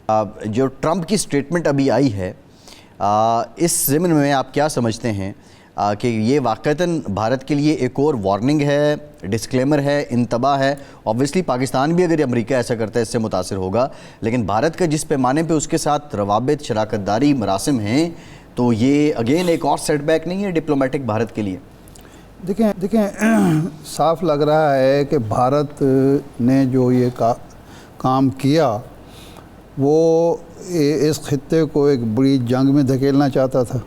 جو ٹرمپ کی سٹیٹمنٹ ابھی آئی ہے اس ضمن میں آپ کیا سمجھتے ہیں کہ یہ واقعتاً بھارت کے لیے ایک اور وارننگ ہے، ڈسکلیمر ہے، انتباہ ہے؟ اوبویسلی پاکستان بھی اگر امریکہ ایسا کرتا ہے اس سے متاثر ہوگا، لیکن بھارت کا جس پیمانے پہ اس کے ساتھ روابط، شراکت داری، مراسم ہیں، تو یہ اگین ایک اور سیٹ بیک نہیں ہے ڈپلومیٹک بھارت کے لیے؟ دیکھیں صاف لگ رہا ہے کہ بھارت نے جو یہ کام کیا وہ اس خطے کو ایک بڑی جنگ میں دھکیلنا چاہتا تھا،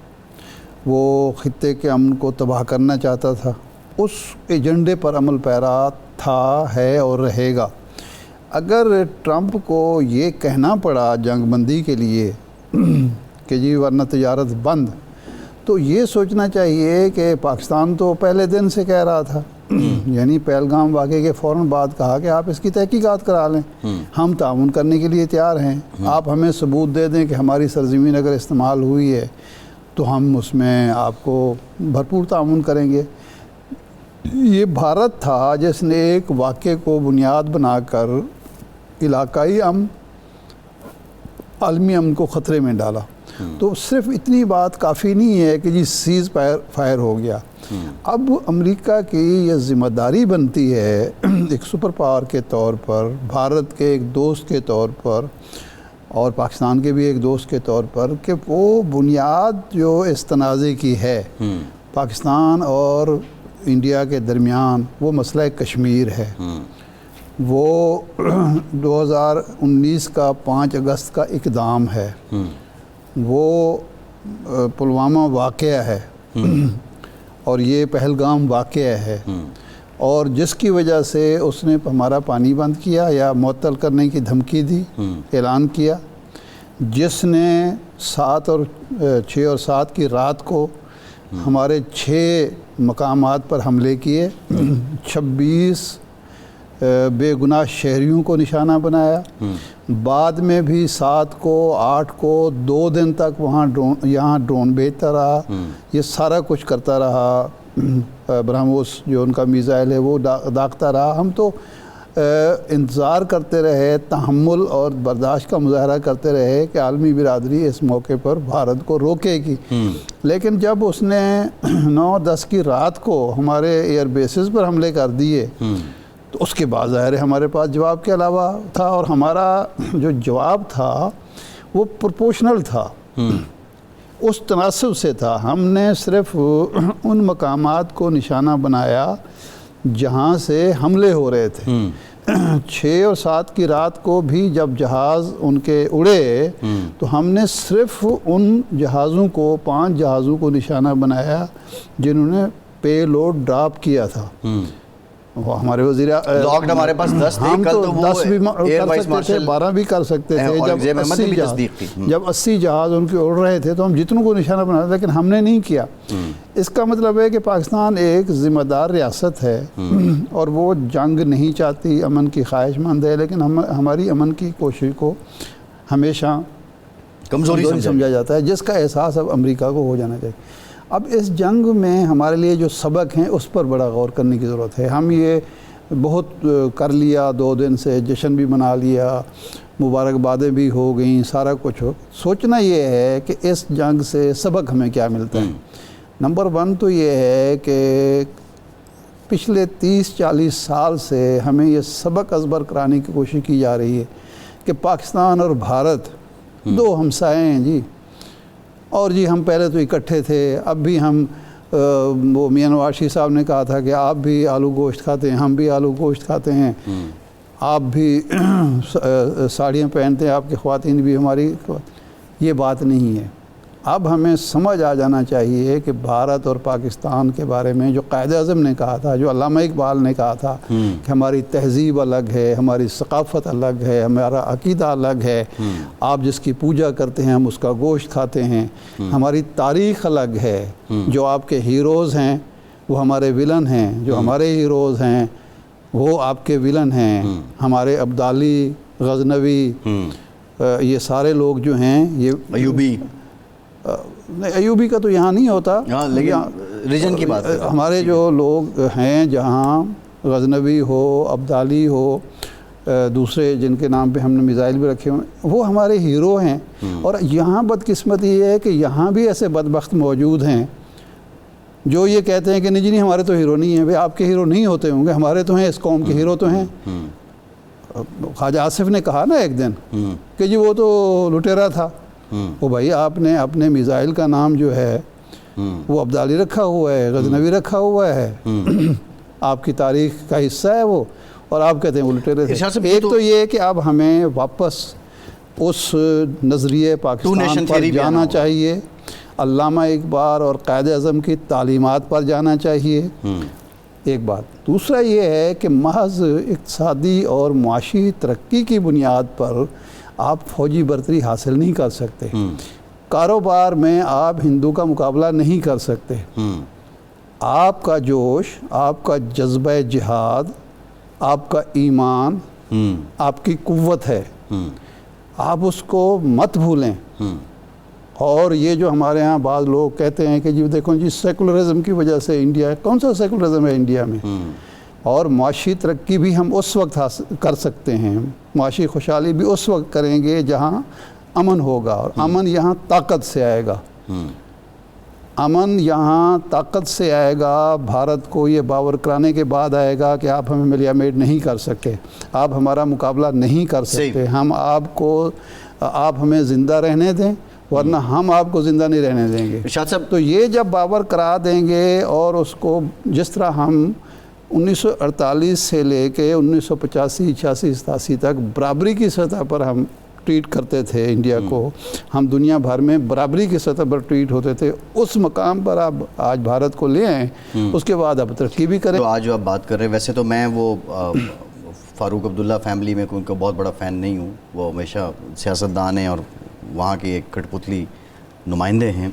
وہ خطے کے امن کو تباہ کرنا چاہتا تھا، اس ایجنڈے پر عمل پیرا تھا، ہے اور رہے گا۔ اگر ٹرمپ کو یہ کہنا پڑا جنگ بندی کے لیے کہ جی ورنہ تجارت بند، تو یہ سوچنا چاہیے کہ پاکستان تو پہلے دن سے کہہ رہا تھا، یعنی پہلگام واقعے کے فوراً بعد کہا کہ آپ اس کی تحقیقات کرا لیں، ہم تعاون کرنے کے لیے تیار ہیں، آپ ہمیں ثبوت دے دیں کہ ہماری سرزمین اگر استعمال ہوئی ہے تو ہم اس میں آپ کو بھرپور تعاون کریں گے۔ یہ بھارت تھا جس نے ایک واقعے کو بنیاد بنا کر علاقائی امن، عالمی امن کو خطرے میں ڈالا۔ تو صرف اتنی بات کافی نہیں ہے کہ جی سیز فائر ہو گیا۔ اب امریکہ کی یہ ذمہ داری بنتی ہے ایک سپر پاور کے طور پر، بھارت کے ایک دوست کے طور پر اور پاکستان کے بھی ایک دوست کے طور پر، کہ وہ بنیاد جو اس تنازع کی ہے پاکستان اور انڈیا کے درمیان، وہ مسئلہ کشمیر ہے۔ وہ 2019 کا 5 اگست کا اقدام ہے، وہ پلوامہ واقعہ ہے اور یہ پہلگام واقعہ ہے، اور جس کی وجہ سے اس نے ہمارا پانی بند کیا یا معطل کرنے کی دھمکی دی، اعلان کیا، جس نے 6 اور 7 کی رات کو ہمارے 6 مقامات پر حملے کیے، 26 بے گناہ شہریوں کو نشانہ بنایا، بعد میں بھی 7 کو 8 کو 2 دن تک یہاں ڈرون بھیجتا رہا، یہ سارا کچھ کرتا رہا، برہموس جو ان کا میزائل ہے وہ داغتا رہا۔ ہم تو انتظار کرتے رہے، تحمل اور برداشت کا مظاہرہ کرتے رہے کہ عالمی برادری اس موقع پر بھارت کو روکے گی، لیکن جب اس نے 9-10 کی رات کو ہمارے ایئر بیسز پر حملے کر دیے تو اس کے بعد ظاہر ہے ہمارے پاس جواب کے علاوہ تھا، اور ہمارا جو جواب تھا وہ پروپورشنل تھا، اس تناسب سے تھا۔ ہم نے صرف ان مقامات کو نشانہ بنایا جہاں سے حملے ہو رہے تھے۔ 6 اور 7 کی رات کو بھی جب جہاز ان کے اڑے تو ہم نے صرف ان جہازوں کو 5 جہازوں کو نشانہ بنایا جنہوں نے پے لوڈ ڈراپ کیا تھا۔ وہ ہمارے وزیر لاکڈ ہمارے پاس 10 تھے، کل تو وہ 10 بھی کر سکتے تھے، 12 بھی کر سکتے تھے۔ جب 80 جہاز ان کے اڑ رہے تھے تو ہم جتنوں کو نشانہ بنا رہے، لیکن ہم نے نہیں کیا۔ اس کا مطلب ہے کہ پاکستان ایک ذمہ دار ریاست ہے اور وہ جنگ نہیں چاہتی، امن کی خواہش مند ہے، لیکن ہماری امن کی کوشش کو ہمیشہ کمزوری سمجھا جاتا ہے، جس کا احساس اب امریکہ کو ہو جانا چاہیے۔ اب اس جنگ میں ہمارے لیے جو سبق ہیں اس پر بڑا غور کرنے کی ضرورت ہے۔ ہم یہ بہت کر لیا، 2 دن سے جشن بھی منا لیا، مبارکبادیں بھی ہو گئیں، سارا کچھ ہو، سوچنا یہ ہے کہ اس جنگ سے سبق ہمیں کیا ملتا ہے۔ نمبر 1 تو یہ ہے کہ پچھلے 30-40 سال سے ہمیں یہ سبق ازبر کرانے کی کوشش کی جا رہی ہے کہ پاکستان اور بھارت 2 ہمسائے ہیں جی، اور جی ہم پہلے تو اکٹھے تھے، اب بھی ہم وہ میاں نواز شریف صاحب نے کہا تھا کہ آپ بھی آلو گوشت کھاتے ہیں، ہم بھی آلو گوشت کھاتے ہیں، آپ بھی ساڑیاں پہنتے ہیں، آپ کی خواتین بھی ہماری، یہ بات نہیں ہے۔ اب ہمیں سمجھ آ جانا چاہیے کہ بھارت اور پاکستان کے بارے میں جو قائد اعظم نے کہا تھا، جو علامہ اقبال نے کہا تھا کہ ہماری تہذیب الگ ہے، ہماری ثقافت الگ ہے، ہمارا عقیدہ الگ ہے، آپ جس کی پوجا کرتے ہیں ہم اس کا گوشت کھاتے ہیں، ہماری تاریخ الگ ہے، جو آپ کے ہیروز ہیں وہ ہمارے ولن ہیں، جو ہمارے ہیروز ہیں وہ آپ کے ولن ہیں، ہمارے عبدالی، غزنوی، یہ سارے لوگ جو ہیں، یہ ایوبی کا تو یہاں نہیں ہوتا، لیکن ریجن کی بات ہے، ہمارے جو لوگ ہیں جہاں غزنوی ہو، عبدالی ہو، دوسرے جن کے نام پہ ہم نے میزائل بھی رکھے ہوئے وہ ہمارے ہیرو ہیں. اور یہاں بدقسمتی یہ ہے کہ یہاں بھی ایسے بدبخت موجود ہیں جو یہ کہتے ہیں کہ نہیں جی ہمارے تو ہیرو نہیں ہیں. بھائی آپ کے ہیرو نہیں ہوتے ہوں گے, ہمارے تو ہیں, اس قوم کے ہیرو تو ہیں. خواجہ آصف نے کہا نا ایک دن کہ جی وہ تو لٹیرا تھا. وہ بھائی آپ نے اپنے میزائل کا نام جو ہے وہ عبدالی رکھا ہوا ہے, غزنوی رکھا ہوا ہے, آپ کی تاریخ کا حصہ ہے وہ, اور آپ کہتے ہیں وہ لٹیرے تھے. ایک تو یہ کہ اب ہمیں واپس اس نظریے پاکستان پر جانا چاہیے, علامہ اقبال اور قائد اعظم کی تعلیمات پر جانا چاہیے, ایک بات. دوسرا یہ ہے کہ محض اقتصادی اور معاشی ترقی کی بنیاد پر آپ فوجی برتری حاصل نہیں کر سکتے. کاروبار میں آپ ہندو کا مقابلہ نہیں کر سکتے. آپ کا جوش, آپ کا جذبہ جہاد, آپ کا ایمان, آپ کی قوت ہے, آپ اس کو مت بھولیں. اور یہ جو ہمارے ہاں بعض لوگ کہتے ہیں کہ جی دیکھو جی سیکولرزم کی وجہ سے انڈیا, کون سا سیکولرزم ہے انڈیا میں, اور معاشی ترقی بھی ہم اس وقت کر سکتے ہیں, معاشی خوشحالی بھی اس وقت کریں گے جہاں امن ہوگا, اور امن یہاں طاقت سے آئے گا. امن یہاں طاقت سے آئے گا. بھارت کو یہ باور کرانے کے بعد آئے گا کہ آپ ہمیں ملیا میٹ نہیں کر سکتے, آپ ہمارا مقابلہ نہیں کر سکتے, ہم آپ ہمیں زندہ رہنے دیں ورنہ ہم آپ کو زندہ نہیں رہنے دیں گے. تو یہ جب باور کرا دیں گے, اور اس کو جس طرح ہم 1948 سے لے کے 1985, 86, 87 تک برابری کی سطح پر ہم ٹریٹ کرتے تھے انڈیا کو, ہم دنیا بھر میں برابری کی سطح پر ٹریٹ ہوتے تھے, اس مقام پر آپ آج بھارت کو لے آئیں, اس کے بعد آپ ترقی بھی کریں. تو آج جو آپ بات کر رہے ہیں, ویسے تو میں وہ فاروق عبداللہ فیملی میں ان کا بہت بڑا فین نہیں ہوں, وہ ہمیشہ سیاستدان ہیں اور وہاں کے ایک کٹ پتلی نمائندے ہیں,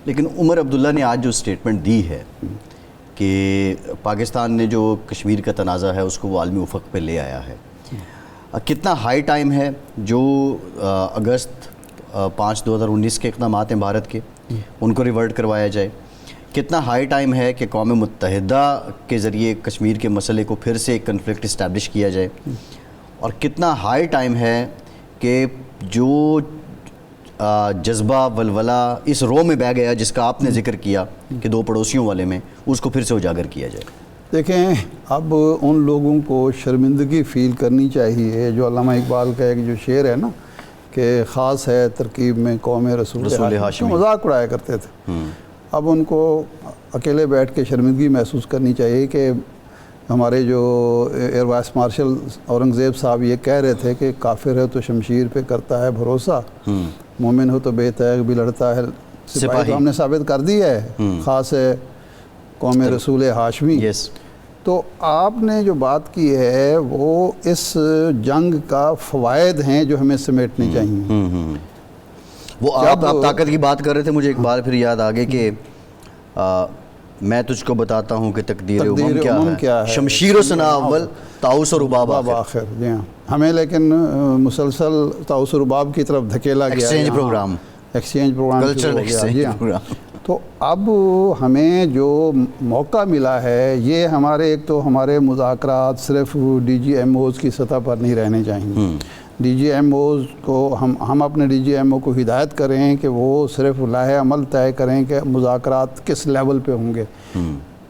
لیکن عمر عبداللہ نے آج جو سٹیٹمنٹ دی ہے کہ پاکستان نے جو کشمیر کا تنازع ہے اس کو وہ عالمی افق پہ لے آیا ہے, کتنا ہائی ٹائم ہے جو اگست 5, 2019 کے اقدامات ہیں بھارت کے, ان کو ریورٹ کروایا جائے. کتنا ہائی ٹائم ہے کہ اقوام متحدہ کے ذریعے کشمیر کے مسئلے کو پھر سے ایک کنفلکٹ اسٹیبلش کیا جائے, اور کتنا ہائی ٹائم ہے کہ جو جذبہ ولولہ اس رو میں بہہ گیا جس کا آپ نے ذکر کیا کہ دو پڑوسیوں والے میں, اس کو پھر سے اجاگر کیا جائے. دیکھیں, اب ان لوگوں کو شرمندگی فیل کرنی چاہیے. جو علامہ اقبال کا ایک جو شعر ہے نا کہ خاص ہے ترکیب میں قوم رسول ہاشمی, مذاق اڑایا کرتے تھے. اب ان کو اکیلے بیٹھ کے شرمندگی محسوس کرنی چاہیے کہ ہمارے جو ایئر وائس مارشل اورنگزیب صاحب یہ کہہ رہے تھے کہ کافر ہے تو شمشیر پہ کرتا ہے بھروسہ, مومن ہو تو بے تیغ بھی لڑتا ہے سپاہی. تو ہم نے ثابت کر دیا ہے خاص ہے قوم رسول ہاشمی. تو آپ نے جو بات کی ہے وہ اس جنگ کا فوائد ہیں جو ہمیں سمیٹنے چاہیے. وہ آپ طاقت کی بات کر رہے تھے, مجھے ایک بار پھر یاد آگے کہ میں تجھ کو بتاتا ہوں کہ تقدیر امم کیا ہے, شمشیر و سنا اول طاؤس و رباب آخر. جی ہاں, ہمیں لیکن مسلسل طاؤس و رباب کی طرف دھکیلا گیا, exchange program cultural exchange program. تو اب ہمیں جو موقع ملا ہے یہ ہمارے, ایک تو ہمارے مذاکرات صرف ڈی جی ایم اوز کی سطح پر نہیں رہنے چاہیے. ڈی جی ایم اوز کو ہم اپنے ڈی جی ایم او کو ہدایت کریں کہ وہ صرف لائحہ عمل طے کریں کہ مذاکرات کس لیول پہ ہوں گے.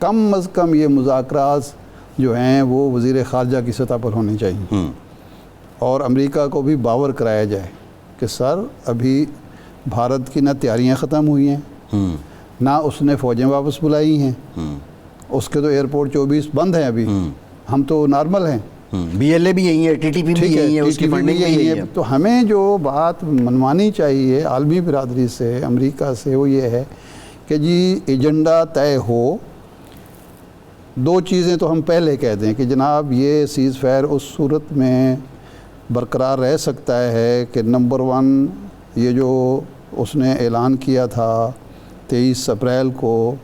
کم از کم یہ مذاکرات جو ہیں وہ وزیر خارجہ کی سطح پر ہونے چاہیے, اور امریکہ کو بھی باور کرایا جائے کہ سر ابھی بھارت کی نہ تیاریاں ختم ہوئی ہیں, نہ اس نے فوجیں واپس بلائی ہیں, اس کے تو ایئرپورٹ 24 بند ہیں ابھی, ہم تو نارمل ہیں, بی ایل اے بھی یہی ہے, ٹی ٹی پی بھی یہی ہے, اس کی فنڈنگ بھی یہی ہے. تو ہمیں جو بات منوانی چاہیے عالمی برادری سے, امریکہ سے, وہ یہ ہے کہ جی ایجنڈا طے ہو. دو چیزیں تو ہم پہلے کہہ دیں کہ جناب یہ سیز فائر اس صورت میں برقرار رہ سکتا ہے کہ نمبر 1 یہ جو اس نے اعلان کیا تھا 23 اپریل کو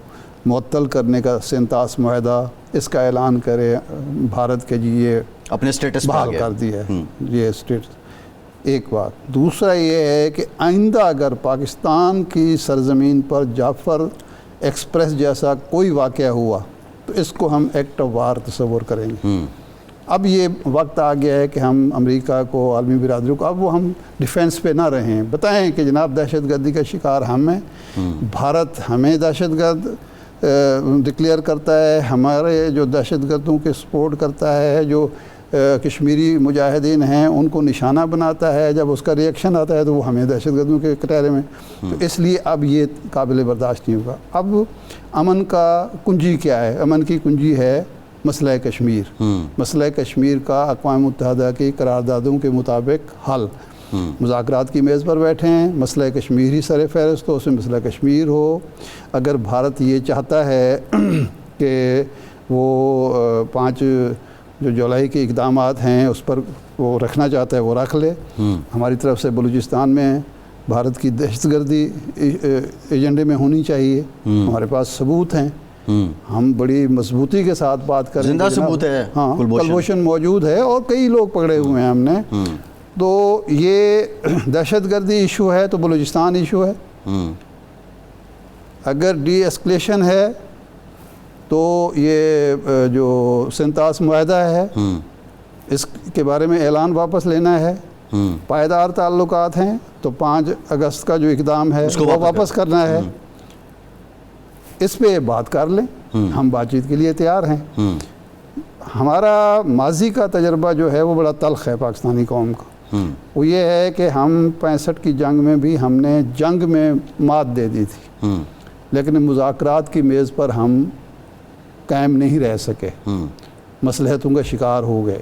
معطل کرنے کا 37 معاہدہ, اس کا اعلان کرے بھارت کے جی یہ اپنے سٹیٹس بحال کر دیا ہے یہ سٹیٹس. ایک بات. دوسرا یہ ہے کہ آئندہ اگر پاکستان کی سرزمین پر جعفر ایکسپریس جیسا کوئی واقعہ ہوا تو اس کو ہم ایکٹ آف وار تصور کریں گے. اب یہ وقت آ گیا ہے کہ ہم امریکہ کو، عالمی برادری کو، اب وہ ہم ڈیفینس پہ نہ رہیں، بتائیں کہ جناب دہشت گردی کا شکار ہم ہیں، بھارت ہمیں دہشت گرد ڈکلیئر کرتا ہے، ہمارے جو دہشت گردوں کے سپورٹ کرتا ہے، جو کشمیری مجاہدین ہیں ان کو نشانہ بناتا ہے، جب اس کا ریئیکشن آتا ہے تو وہ ہمیں دہشت گردوں کے کٹہرے میں، تو اس لیے اب یہ قابل برداشت نہیں ہوگا۔ اب امن کا کنجی کیا ہے؟ امن کی کنجی ہے مسئلہ کشمیر، مسئلہ کشمیر کا اقوام متحدہ کی قراردادوں کے مطابق حل، مذاکرات کی میز پر بیٹھے ہیں، مسئلہ کشمیر ہی سر فہرست ہو، اس میں مسئلہ کشمیر ہو۔ اگر بھارت یہ چاہتا ہے کہ وہ 5 جو جولائی کے اقدامات ہیں اس پر وہ رکھنا چاہتا ہے وہ رکھ لے۔ ہماری طرف سے بلوچستان میں بھارت کی دہشت گردی ایجنڈے میں ہونی چاہیے، ہمارے پاس ثبوت ہیں، ہم بڑی مضبوطی کے ساتھ بات کریں، زندہ ثبوت ہے، ہاں کلبھوشن موجود ہے اور کئی لوگ پکڑے ہوئے ہیں ہم نے، تو یہ دہشت گردی ایشو ہے تو بلوچستان ایشو ہے۔ اگر ڈی ایسکلیشن ہے تو یہ جو 37 معاہدہ ہے اس کے بارے میں اعلان واپس لینا ہے، پائیدار تعلقات ہیں تو 5 اگست کا جو اقدام ہے وہ واپس کرنا ہے، اس پہ بات کر لیں، ہم بات چیت کے لیے تیار ہیں۔ ہمارا ماضی کا تجربہ جو ہے وہ بڑا تلخ ہے پاکستانی قوم کا، وہ یہ ہے کہ ہم 65 کی جنگ میں بھی ہم نے جنگ میں مات دے دی تھی، لیکن مذاکرات کی میز پر ہم قائم نہیں رہ سکے، مصلحتوں کا شکار ہو گئے۔